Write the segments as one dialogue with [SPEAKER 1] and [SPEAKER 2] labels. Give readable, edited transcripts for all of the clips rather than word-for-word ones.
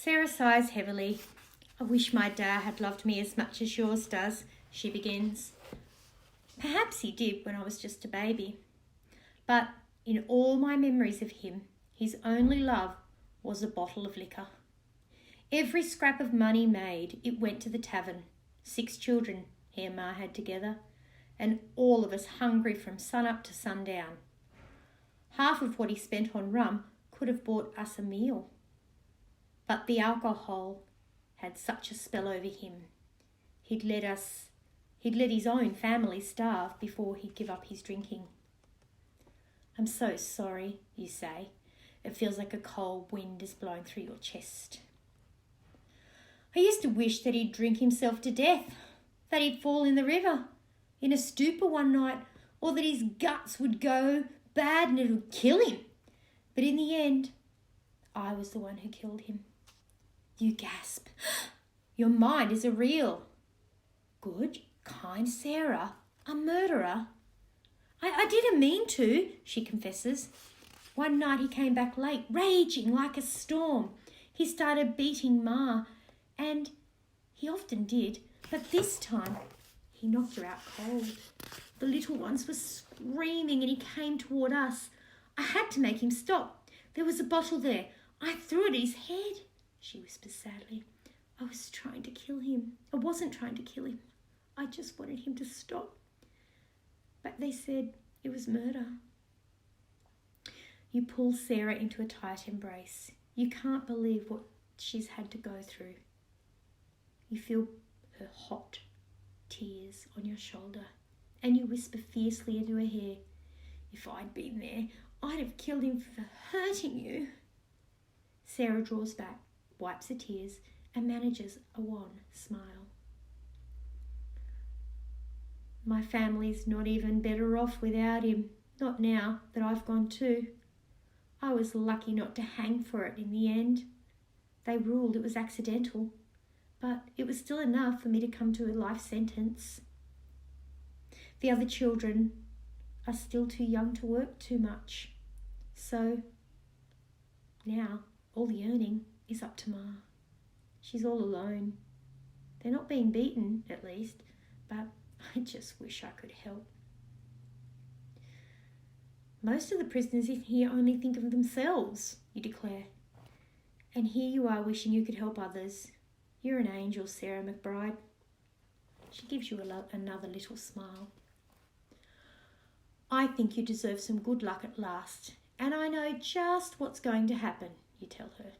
[SPEAKER 1] Sarah sighs heavily. I wish my dad had loved me as much as yours does, she begins. Perhaps he did when I was just a baby. But in all my memories of him, his only love was a bottle of liquor. Every scrap of money made, it went to the tavern. 6 children he and Ma had together, and all of us hungry from sun up to sundown. Half of what he spent on rum could have bought us a meal. But the alcohol had such a spell over him. He'd let his own family starve before he'd give up his drinking. I'm so sorry, you say. It feels like a cold wind is blowing through your chest. I used to wish that he'd drink himself to death, that he'd fall in the river, in a stupor one night, or that his guts would go bad and it would kill him. But in the end, I was the one who killed him. You gasp. Your mind is a reel. Good, kind Sarah, a murderer. I didn't mean to, she confesses. One night he came back late, raging like a storm. He started beating Ma, and he often did, but this time he knocked her out cold. The little ones were screaming and he came toward us. I had to make him stop. There was a bottle there. I threw it at his head, she whispers sadly. I was trying to kill him. I wasn't trying to kill him. I just wanted him to stop. But they said it was murder. You pull Sarah into a tight embrace. You can't believe what she's had to go through. You feel her hot tears on your shoulder, and you whisper fiercely into her hair, if I'd been there, I'd have killed him for hurting you. Sarah draws back, wipes her tears, and manages a wan smile. My family's not even better off without him, not now that I've gone too. I was lucky not to hang for it in the end. They ruled it was accidental, but it was still enough for me to come to a life sentence. The other children are still too young to work too much. So now all the earning is up to Ma. She's all alone. They're not being beaten, at least, but I just wish I could help. Most of the prisoners in here only think of themselves, you declare. And here you are wishing you could help others. You're an angel, Sarah McBride. She gives you another little smile. I think you deserve some good luck at last, and I know just what's going to happen, you tell her.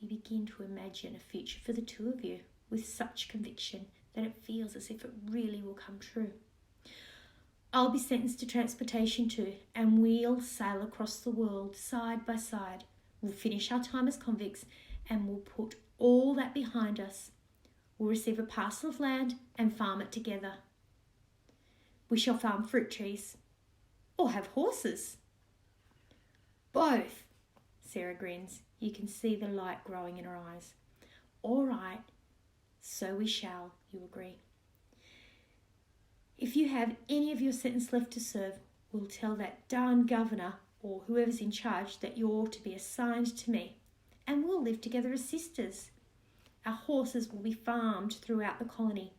[SPEAKER 1] You begin to imagine a future for the two of you with such conviction that it feels as if it really will come true. I'll be sentenced to transportation too, and we'll sail across the world side by side. We'll finish our time as convicts and we'll put all that behind us. We'll receive a parcel of land and farm it together. We shall farm fruit trees or have horses. Both, Sarah grins. You can see the light growing in her eyes. All right, so we shall, you agree. If you have any of your sentence left to serve, we'll tell that darn governor or whoever's in charge that you're to be assigned to me, and we'll live together as sisters. Our horses will be farmed throughout the colony,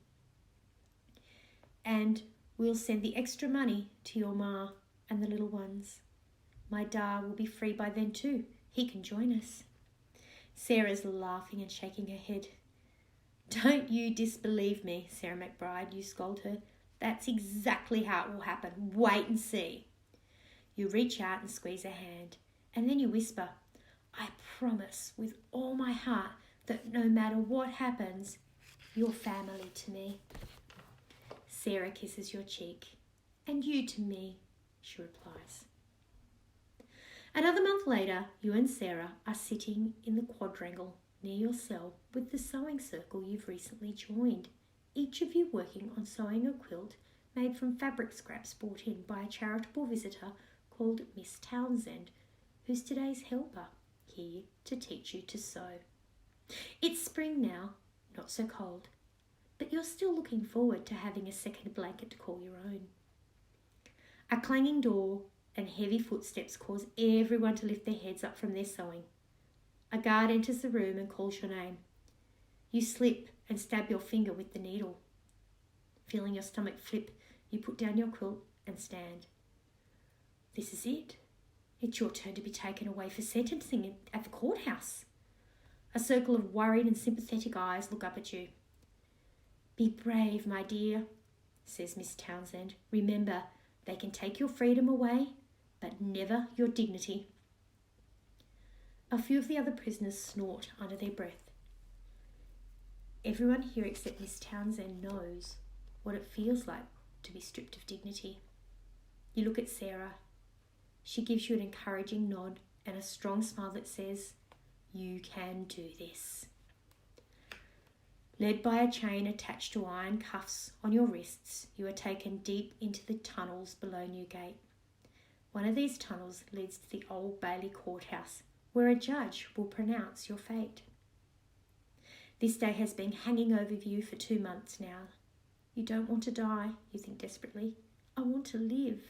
[SPEAKER 1] and we'll send the extra money to your Ma and the little ones. My Da will be free by then too. He can join us. Sarah's laughing and shaking her head. Don't you disbelieve me, Sarah McBride, you scold her. That's exactly how it will happen. Wait and see. You reach out and squeeze her hand, and then you whisper, I promise with all my heart that no matter what happens, you're family to me. Sarah kisses your cheek. And you to me, she replies. Another month later, you and Sarah are sitting in the quadrangle near your cell with the sewing circle you've recently joined, each of you working on sewing a quilt made from fabric scraps brought in by a charitable visitor called Miss Townsend, who's today's helper, here to teach you to sew. It's spring now, not so cold, but you're still looking forward to having a second blanket to call your own. A clanging door and heavy footsteps cause everyone to lift their heads up from their sewing. A guard enters the room and calls your name. You slip and stab your finger with the needle. Feeling your stomach flip, you put down your quilt and stand. This is it. It's your turn to be taken away for sentencing at the courthouse. A circle of worried and sympathetic eyes look up at you. Be brave, my dear, says Miss Townsend. Remember, they can take your freedom away, but never your dignity. A few of the other prisoners snort under their breath. Everyone here except Miss Townsend knows what it feels like to be stripped of dignity. You look at Sarah. She gives you an encouraging nod and a strong smile that says, you can do this. Led by a chain attached to iron cuffs on your wrists, you are taken deep into the tunnels below Newgate. One of these tunnels leads to the Old Bailey Courthouse, where a judge will pronounce your fate. This day has been hanging over you for 2 months now. You don't want to die, you think desperately. I want to live.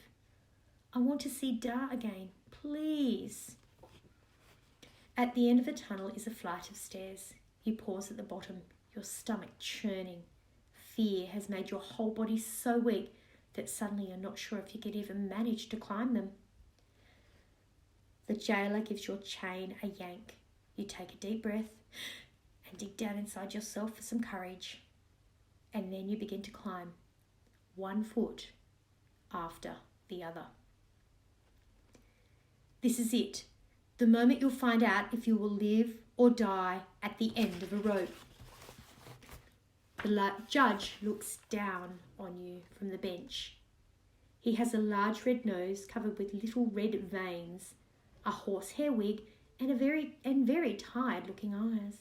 [SPEAKER 1] I want to see Da again, please. At the end of the tunnel is a flight of stairs. You pause at the bottom, your stomach churning. Fear has made your whole body so weak that suddenly you're not sure if you could even manage to climb them. The jailer gives your chain a yank. You take a deep breath and dig down inside yourself for some courage. And then you begin to climb, 1 foot after the other. This is it, the moment you'll find out if you will live or die at the end of a rope. The judge looks down on you from the bench. He has a large red nose covered with little red veins, a horsehair wig, and very tired-looking eyes.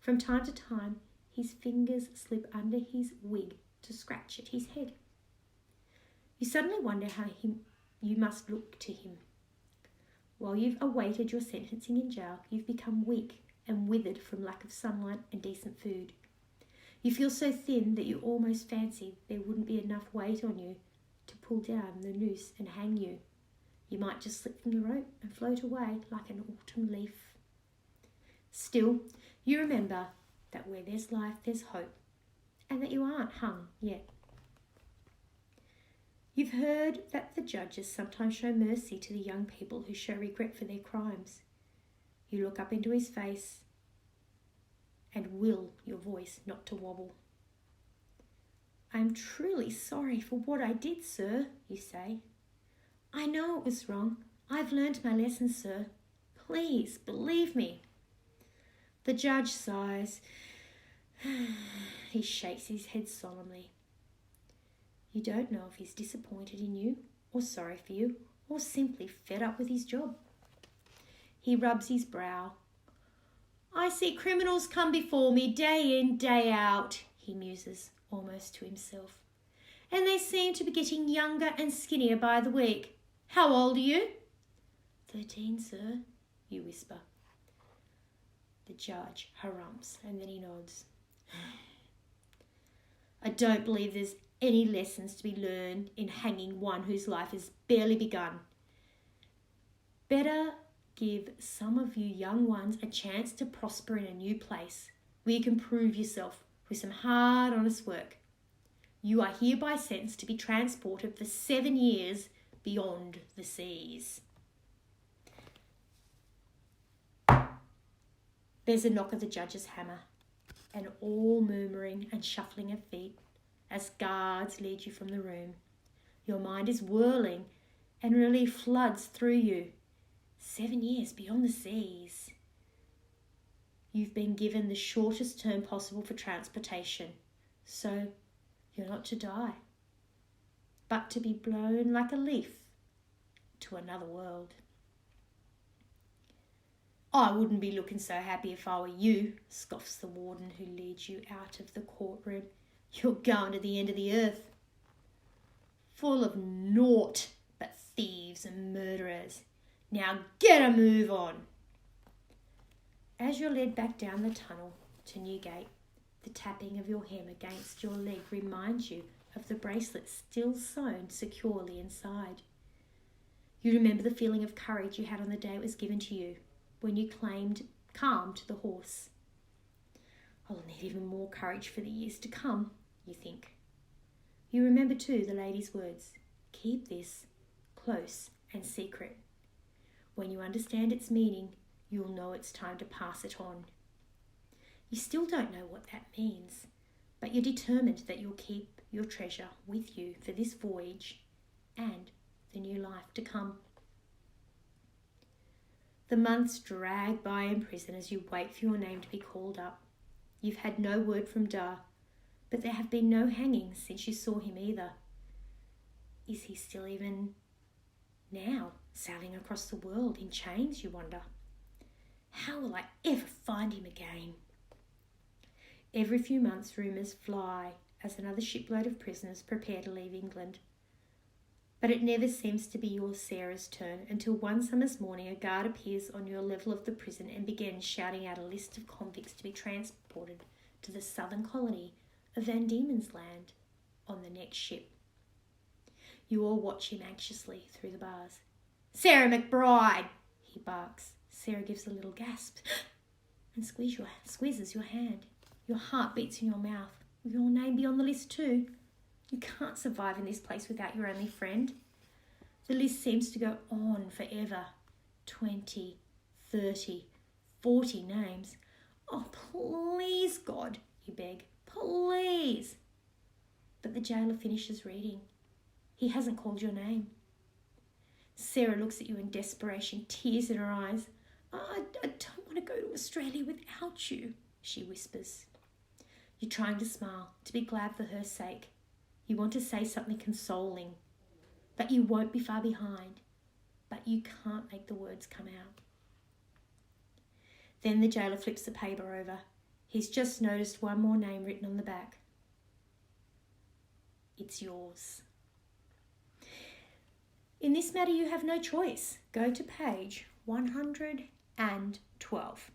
[SPEAKER 1] From time to time, his fingers slip under his wig to scratch at his head. You suddenly wonder how you must look to him. While you've awaited your sentencing in jail, you've become weak and withered from lack of sunlight and decent food. You feel so thin that you almost fancy there wouldn't be enough weight on you to pull down the noose and hang you. You might just slip from the rope and float away like an autumn leaf. Still, you remember that where there's life, there's hope, and that you aren't hung yet. You've heard that the judges sometimes show mercy to the young people who show regret for their crimes. You look up into his face and will your voice not to wobble. I am truly sorry for what I did, sir, you say. I know it was wrong. I've learned my lesson, sir. Please believe me. The judge sighs. He shakes his head solemnly. You don't know if he's disappointed in you, or sorry for you, or simply fed up with his job. He rubs his brow. I see criminals come before me day in, day out, he muses, almost to himself. And they seem to be getting younger and skinnier by the week. How old are you? 13, sir, you whisper. The judge harumphs and then he nods. I don't believe there's any lessons to be learned in hanging one whose life has barely begun. Better give some of you young ones a chance to prosper in a new place where you can prove yourself with some hard, honest work. You are hereby sentenced to be transported for 7 years beyond the seas. There's a knock of the judge's hammer, and all murmuring and shuffling of feet as guards lead you from the room. Your mind is whirling and relief floods through you. 7 years beyond the seas. You've been given the shortest term possible for transportation, so you're not to die, but to be blown like a leaf to another world. I wouldn't be looking so happy if I were you, scoffs the warden who leads you out of the courtroom. You're going to the end of the earth, full of naught but thieves and murderers. Now get a move on. As you're led back down the tunnel to Newgate, the tapping of your hem against your leg reminds you of the bracelet still sewn securely inside. You remember the feeling of courage you had on the day it was given to you, when you claimed calm to the horse. I'll need even more courage for the years to come, you think. You remember too the lady's words. Keep this close and secret. When you understand its meaning, you'll know it's time to pass it on. You still don't know what that means, but you're determined that you'll keep your treasure with you for this voyage and the new life to come. The months drag by in prison as you wait for your name to be called up. You've had no word from Da, but there have been no hangings since you saw him either. Is he still even now sailing across the world in chains, you wonder? How will I ever find him again? Every few months rumours fly as another shipload of prisoners prepare to leave England. But it never seems to be your Sarah's turn until one summer's morning a guard appears on your level of the prison and begins shouting out a list of convicts to be transported to the southern colony of Van Diemen's Land on the next ship. You all watch him anxiously through the bars. "Sarah McBride!" he barks. Sarah gives a little gasp and squeezes your hand. Your heart beats in your mouth. Will your name be on the list too? You can't survive in this place without your only friend. The list seems to go on forever. 20, 30, 40 names. Oh, please, God, you beg. Please. But the jailer finishes reading. He hasn't called your name. Sarah looks at you in desperation, tears in her eyes. I don't want to go to Australia without you, she whispers. You're trying to smile, to be glad for her sake. You want to say something consoling, that you won't be far behind, but you can't make the words come out. Then the jailer flips the paper over. He's just noticed one more name written on the back. It's yours. In this matter, you have no choice. Go to page 112.